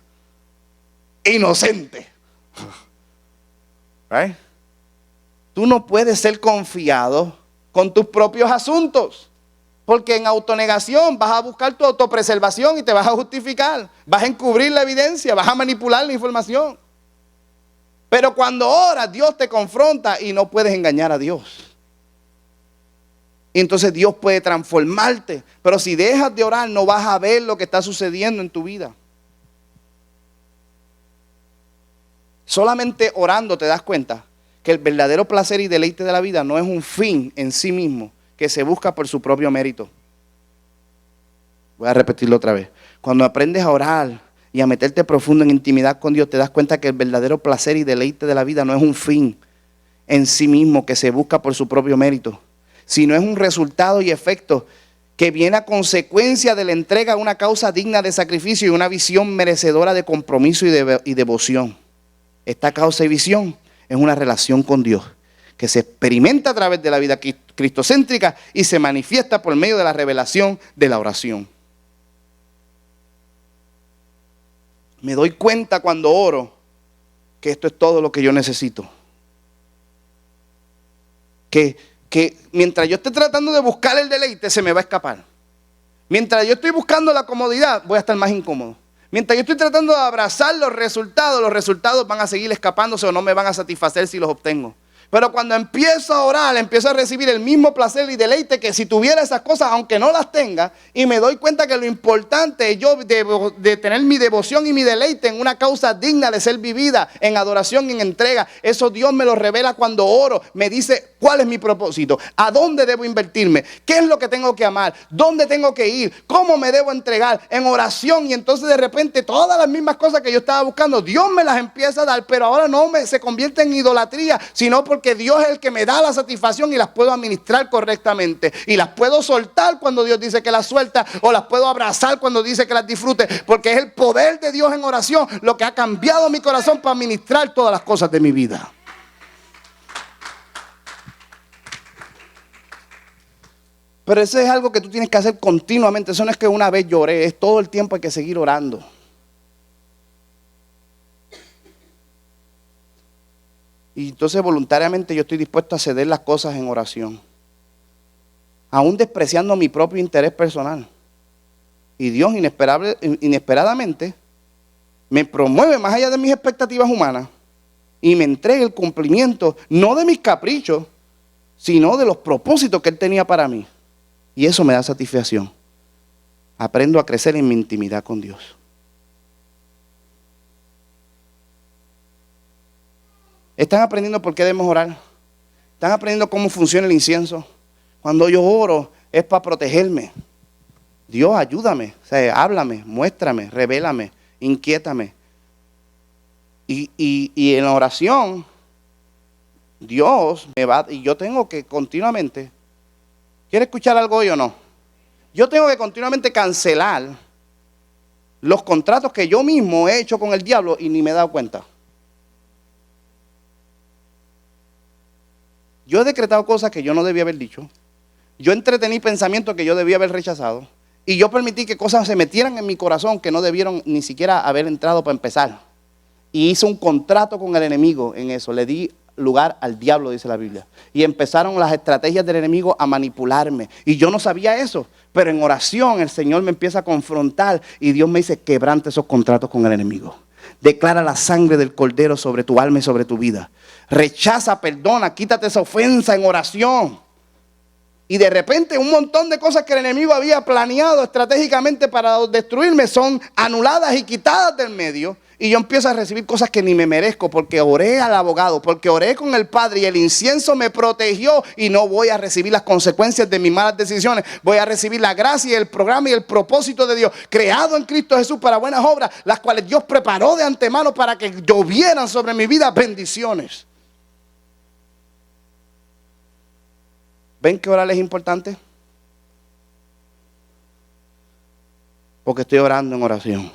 Inocente. Right? Tú no puedes ser confiado con tus propios asuntos. Porque en autonegación vas a buscar tu autopreservación y te vas a justificar. Vas a encubrir la evidencia, vas a manipular la información. Pero cuando oras, Dios te confronta y no puedes engañar a Dios. Y entonces Dios puede transformarte. Pero si dejas de orar, no vas a ver lo que está sucediendo en tu vida. Solamente orando te das cuenta que el verdadero placer y deleite de la vida no es un fin en sí mismo que se busca por su propio mérito. Voy a repetirlo otra vez. Cuando aprendes a orar y a meterte profundo en intimidad con Dios, te das cuenta que el verdadero placer y deleite de la vida no es un fin en sí mismo que se busca por su propio mérito, sino es un resultado y efecto que viene a consecuencia de la entrega a una causa digna de sacrificio y una visión merecedora de compromiso y devoción. Esta causa y visión es una relación con Dios que se experimenta a través de la vida cristocéntrica y se manifiesta por medio de la revelación de la oración. Me doy cuenta cuando oro que esto es todo lo que yo necesito. Que mientras yo esté tratando de buscar el deleite, se me va a escapar. Mientras yo estoy buscando la comodidad, voy a estar más incómodo. Mientras yo estoy tratando de abrazar los resultados van a seguir escapándose o no me van a satisfacer si los obtengo. Pero cuando empiezo a orar, empiezo a recibir el mismo placer y deleite que si tuviera esas cosas, aunque no las tenga, y me doy cuenta que lo importante es yo de tener mi devoción y mi deleite en una causa digna de ser vivida, en adoración y en entrega. Eso Dios me lo revela cuando oro, me dice cuál es mi propósito, a dónde debo invertirme, qué es lo que tengo que amar, dónde tengo que ir, cómo me debo entregar en oración. Y entonces de repente todas las mismas cosas que yo estaba buscando, Dios me las empieza a dar, pero ahora no se convierte en idolatría, sino porque Dios es el que me da la satisfacción y las puedo administrar correctamente. Y las puedo soltar cuando Dios dice que las suelta, o las puedo abrazar cuando dice que las disfrute, porque es el poder de Dios en oración lo que ha cambiado mi corazón para administrar todas las cosas de mi vida. Pero eso es algo que tú tienes que hacer continuamente. Eso no es que una vez lloré, es todo el tiempo hay que seguir orando. Y entonces voluntariamente yo estoy dispuesto a ceder las cosas en oración, aún despreciando mi propio interés personal. Y Dios inesperadamente me promueve más allá de mis expectativas humanas y me entrega el cumplimiento, no de mis caprichos, sino de los propósitos que Él tenía para mí. Y eso me da satisfacción. Aprendo a crecer en mi intimidad con Dios. ¿Están aprendiendo por qué debemos orar? ¿Están aprendiendo cómo funciona el incienso? Cuando yo oro es para protegerme. Dios, ayúdame, o sea, háblame, muéstrame, revélame, inquiétame. Y en la oración, Dios me va, y yo tengo que continuamente, ¿quiere escuchar algo hoy o no? Yo tengo que continuamente cancelar los contratos que yo mismo he hecho con el diablo y ni me he dado cuenta. Yo he decretado cosas que yo no debía haber dicho. Yo entretení pensamientos que yo debía haber rechazado. Y yo permití que cosas se metieran en mi corazón que no debieron ni siquiera haber entrado para empezar. Y hice un contrato con el enemigo en eso. Le di lugar al diablo, dice la Biblia. Y empezaron las estrategias del enemigo a manipularme. Y yo no sabía eso. Pero en oración el Señor me empieza a confrontar. Y Dios me dice, quebrante esos contratos con el enemigo. Declara la sangre del Cordero sobre tu alma y sobre tu vida. Rechaza, perdona, quítate esa ofensa en oración. Y de repente un montón de cosas que el enemigo había planeado estratégicamente para destruirme son anuladas y quitadas del medio. Y yo empiezo a recibir cosas que ni me merezco porque oré al abogado, porque oré con el Padre y el incienso me protegió y no voy a recibir las consecuencias de mis malas decisiones. Voy a recibir la gracia y el programa y el propósito de Dios creado en Cristo Jesús para buenas obras, las cuales Dios preparó de antemano para que llovieran sobre mi vida bendiciones. ¿Ven que orar es importante? Porque estoy orando en oración.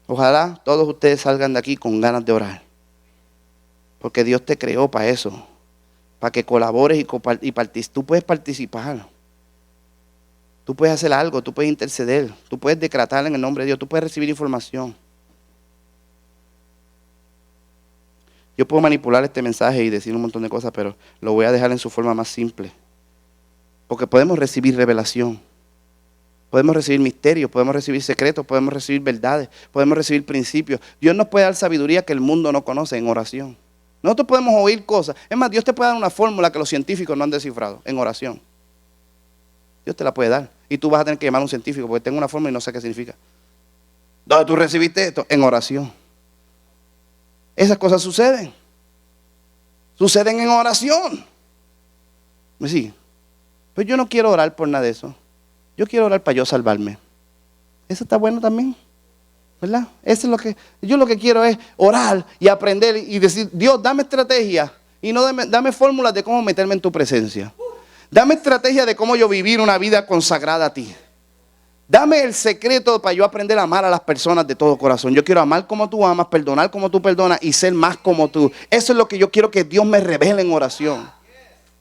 Ojalá todos ustedes salgan de aquí con ganas de orar. Porque Dios te creó para eso. Para que colabores y tú puedes participar. Tú puedes hacer algo, tú puedes interceder, tú puedes decretar en el nombre de Dios, tú puedes recibir información. Yo puedo manipular este mensaje y decir un montón de cosas, pero lo voy a dejar en su forma más simple. Porque podemos recibir revelación, podemos recibir misterios, podemos recibir secretos, podemos recibir verdades, podemos recibir principios. Dios nos puede dar sabiduría que el mundo no conoce en oración. Nosotros podemos oír cosas. Es más, Dios te puede dar una fórmula que los científicos no han descifrado en oración. Dios te la puede dar. Y tú vas a tener que llamar a un científico porque tengo una fórmula y no sé qué significa. ¿Dónde tú recibiste esto? En oración. Esas cosas suceden. Suceden en oración. ¿Me sigue? Pues yo no quiero orar por nada de eso. Yo quiero orar para yo salvarme. Eso está bueno también, ¿verdad? Eso es lo que yo lo que quiero es orar y aprender y decir, Dios, dame estrategia y no dame fórmulas de cómo meterme en tu presencia. Dame estrategia de cómo yo vivir una vida consagrada a ti. Dame el secreto para yo aprender a amar a las personas de todo corazón. Yo quiero amar como tú amas, perdonar como tú perdonas y ser más como tú. Eso es lo que yo quiero que Dios me revele en oración.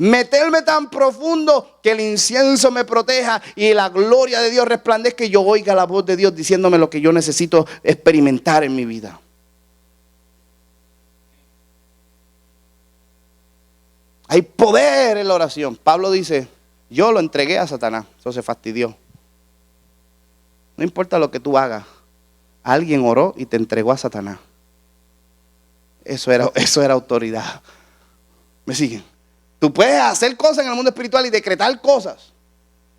Meterme tan profundo que el incienso me proteja y la gloria de Dios resplandezca y yo oiga la voz de Dios diciéndome lo que yo necesito experimentar en mi vida. Hay poder en la oración. Pablo dice, yo lo entregué a Satanás. Eso se fastidió. No importa lo que tú hagas. Alguien oró y te entregó a Satanás. Eso era autoridad. ¿Me siguen? Tú puedes hacer cosas en el mundo espiritual y decretar cosas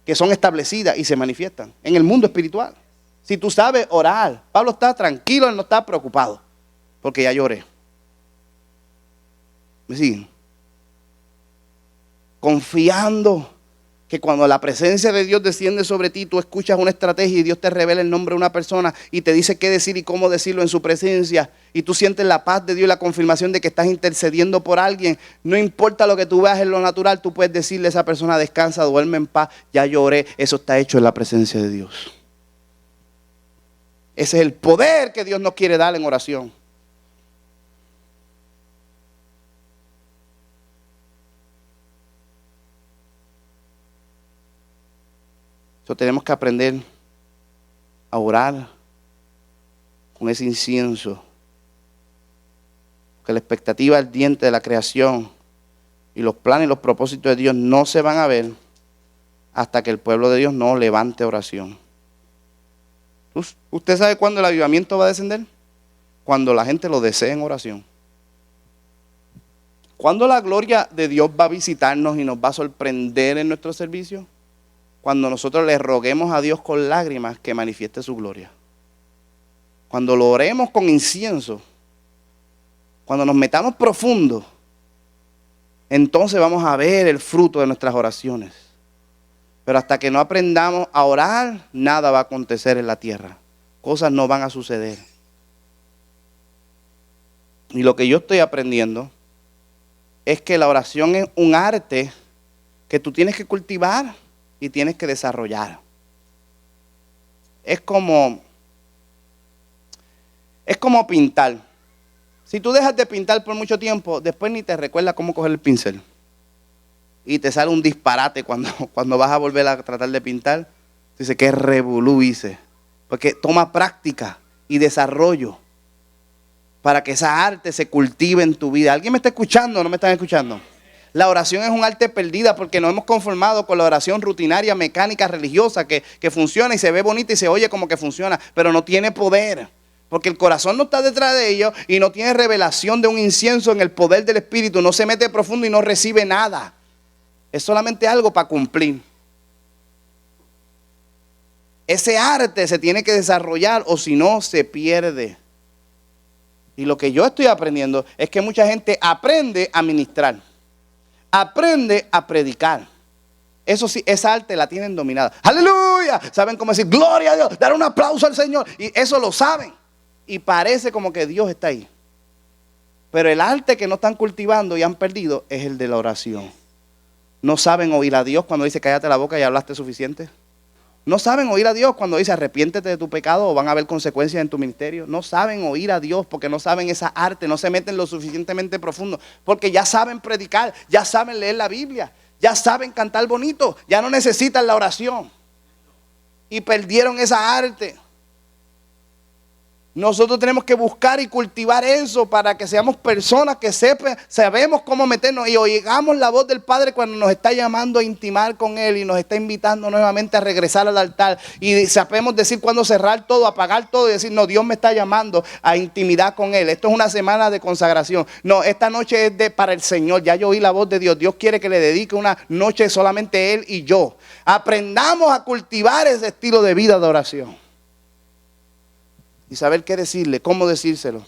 que son establecidas y se manifiestan en el mundo espiritual. Si tú sabes orar, Pablo está tranquilo, él no está preocupado, porque ya lloré. ¿Me siguen? Confiando que cuando la presencia de Dios desciende sobre ti, tú escuchas una estrategia y Dios te revela el nombre de una persona y te dice qué decir y cómo decirlo en su presencia. Y tú sientes la paz de Dios y la confirmación de que estás intercediendo por alguien. No importa lo que tú veas en lo natural, tú puedes decirle a esa persona, descansa, duerme en paz, ya lloré. Eso está hecho en la presencia de Dios. Ese es el poder que Dios nos quiere dar en oración. Tenemos que aprender a orar con ese incienso. Porque la expectativa ardiente de la creación y los planes y los propósitos de Dios no se van a ver hasta que el pueblo de Dios no levante oración. ¿Usted sabe cuándo el avivamiento va a descender? Cuando la gente lo desee en oración. ¿Cuándo la gloria de Dios va a visitarnos y nos va a sorprender en nuestro servicio? Cuando nosotros le roguemos a Dios con lágrimas que manifieste su gloria. Cuando lo oremos con incienso, cuando nos metamos profundo, entonces vamos a ver el fruto de nuestras oraciones. Pero hasta que no aprendamos a orar, nada va a acontecer en la tierra. Cosas no van a suceder. Y lo que yo estoy aprendiendo es que la oración es un arte que tú tienes que cultivar y tienes que desarrollar. Es como pintar. Si tú dejas de pintar por mucho tiempo, después ni te recuerdas cómo coger el pincel. Y te sale un disparate cuando vas a volver a tratar de pintar. Dice, qué revolú hice. Porque toma práctica y desarrollo para que esa arte se cultive en tu vida. ¿Alguien me está escuchando o no me están escuchando? La oración es un arte perdida porque nos hemos conformado con la oración rutinaria, mecánica, religiosa, que funciona y se ve bonita y se oye como que funciona, pero no tiene poder. Porque el corazón no está detrás de ello y no tiene revelación de un incienso en el poder del Espíritu. No se mete profundo y no recibe nada. Es solamente algo para cumplir. Ese arte se tiene que desarrollar o si no se pierde. Y lo que yo estoy aprendiendo es que mucha gente aprende a ministrar. Aprende a predicar. Eso sí, esa arte la tienen dominada. ¡Aleluya! Saben cómo decir gloria a Dios, dar un aplauso al Señor. Y eso lo saben. Y parece como que Dios está ahí. Pero el arte que no están cultivando y han perdido es el de la oración. No saben oír a Dios cuando dice cállate la boca y hablaste suficiente. No saben oír a Dios cuando dice arrepiéntete de tu pecado o van a haber consecuencias en tu ministerio. No saben oír a Dios porque no saben esa arte, no se meten lo suficientemente profundo. Porque ya saben predicar, ya saben leer la Biblia, ya saben cantar bonito, ya no necesitan la oración. Y perdieron esa arte. Nosotros tenemos que buscar y cultivar eso para que seamos personas que sabemos cómo meternos y oigamos la voz del Padre cuando nos está llamando a intimar con Él y nos está invitando nuevamente a regresar al altar. Y sabemos decir cuándo cerrar todo, apagar todo y decir, no, Dios me está llamando a intimidad con Él. Esto es una semana de consagración. No, esta noche es para el Señor. Ya yo oí la voz de Dios. Dios quiere que le dedique una noche solamente Él y yo. Aprendamos a cultivar ese estilo de vida de oración. Y saber qué decirle, cómo decírselo,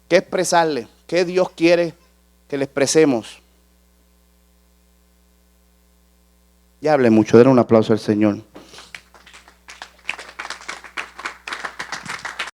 qué expresarle, qué Dios quiere que le expresemos. Ya hablé mucho, denle un aplauso al Señor.